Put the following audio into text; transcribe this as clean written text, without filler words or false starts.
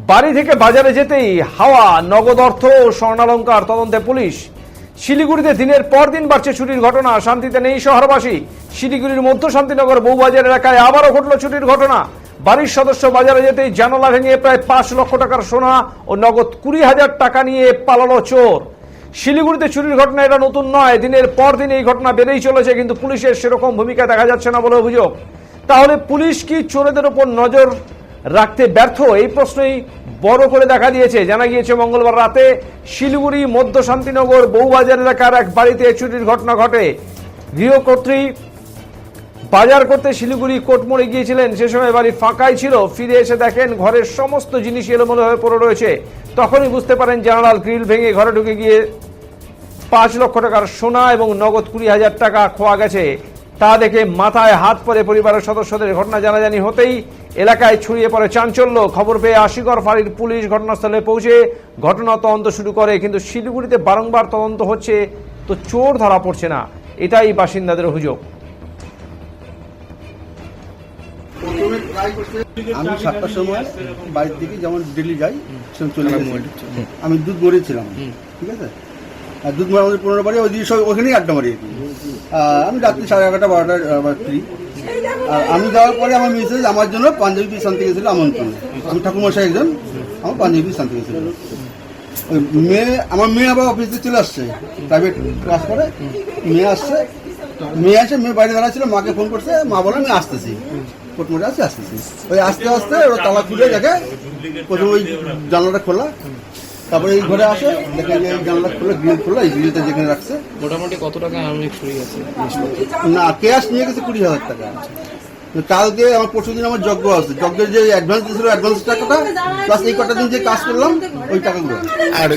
বাড়ি থেকে বাজারে যেতেই হাওয়া নগদ অর্থ ও স্বর্ণালংকার, তদন্তে পুলিশ। শিলিগুড়িতে দিনের পর দিন বাড়ছে চুরির ঘটনা, শান্তিতে নেই শহরবাসী। শিলিগুড়ির মধ্য শান্তিনগর বউবাজার এলাকায় আবারও ঘটল চুরির ঘটনা। বাড়ির সদস্য বাজারে যেতেই জানালা ভেঙে প্রায় 5 লক্ষ টাকার সোনা ও নগদ 20,000 টাকা নিয়ে পালালো চোর। শিলিগুড়িতে চুরির ঘটনা এটা নতুন নয়, দিনের পর দিন এই ঘটনা বেড়েই চলেছে, কিন্তু পুলিশের সেরকম ভূমিকা দেখা যাচ্ছে না বলে অভিযোগ। তাহলে পুলিশ কি চোরেদের উপর নজর রাখতে ব্যর্থ? এই প্রশ্নই বড় করে দেখা দিয়েছে। জানা গিয়েছে মঙ্গলবার রাতে শিলিগুড়ি মধ্য শান্তিনগর বউবাজার এলাকার এক বাড়িতে চুরির ঘটনা ঘটে। গৃহকর্ত্রী বাজার করতে শিলিগুড়ি কোটমোড়ে গিয়েছিলেন, সে সময় বাড়ি ফাঁকাই ছিল। ফিরে এসে দেখেন ঘরের সমস্ত জিনিস এলোমেলো হয়ে পড়ে রয়েছে। তখনই বুঝতে পারেন জানালার গ্রিল ভেঙে ঘরে ঢুকে গিয়ে 5 লক্ষ টাকার সোনা এবং নগদ 20,000 টাকা খোয়া গেছে। তা দেখে মাথায় হাত পরে পরিবারের সদস্যদের। ঘটনা জানাজানি হতেই এলাকায় ছড়িয়ে পড়ে চাঞ্চল্য। খবর পেয়ে আশিগড় ফাঁড়ির পুলিশ ঘটনাস্থলে পৌঁছে ঘটনা তদন্ত শুরু করে, কিন্তু শিলিগুড়িতে বারংবার তদন্ত হচ্ছে তো চোর ধরা পড়ছে না, এটাই বাসিন্দাদের অভিযোগ। আমি 7টার সময় বাড়ির দিকে যেমন ডেলি যাই সেরকম চলে গেছি। আমি দুধ মরেছিলাম, ঠিক আছে। আর দুধ মরে আমাদের 15 বাড়ি, ওই দিকে সব ওখানেই আড্ডা মারিয়েছি। আমি রাত্রি 11:30 12টা ফ্রি। আর আমি যাওয়ার পরে আমার মিসেস আমার জন্য পাঞ্জাবি পিস আনতে গেছিলো আমন্ত্রণ। আমি ঠাকুরমশাই একজন, আমার পাঞ্জাবি পিস আনতে গেছিলো। ওই আমার মেয়ে আবার অফিসে চলে আসছে, প্রাইভেট ক্লাস করে। মেয়ে আসছে, মেয়ে বাইরে দাঁড়াচ্ছিল, মাকে ফোন করছে, মা বলে আমি আসতেছি, কোটমোড়ে আসতেছি। ওই আস্তে আস্তে ওরা তালা খুলে দেখে, প্রথমে ওই জানলাটা খোলা, তারপরে এই ঘরে আসে, দেখে যে এই জানলা খুলে গ্রিল খোলা, এই গ্রিলটা যেখানে রাখছে। মোটামুটি কত টাকা আনুমানিক চুরি গেছে? না, ক্যাশ নিয়ে গেছে 20,000 টাকা। কালকে আমার পরশুদিন আমার যজ্ঞ আছে, যজ্ঞের যে অ্যাডভান্স দিয়েছিল, অ্যাডভান্স টাকাটা প্লাস এই কটা দিন যে কাজ করলাম ওই টাকাগুলো। আর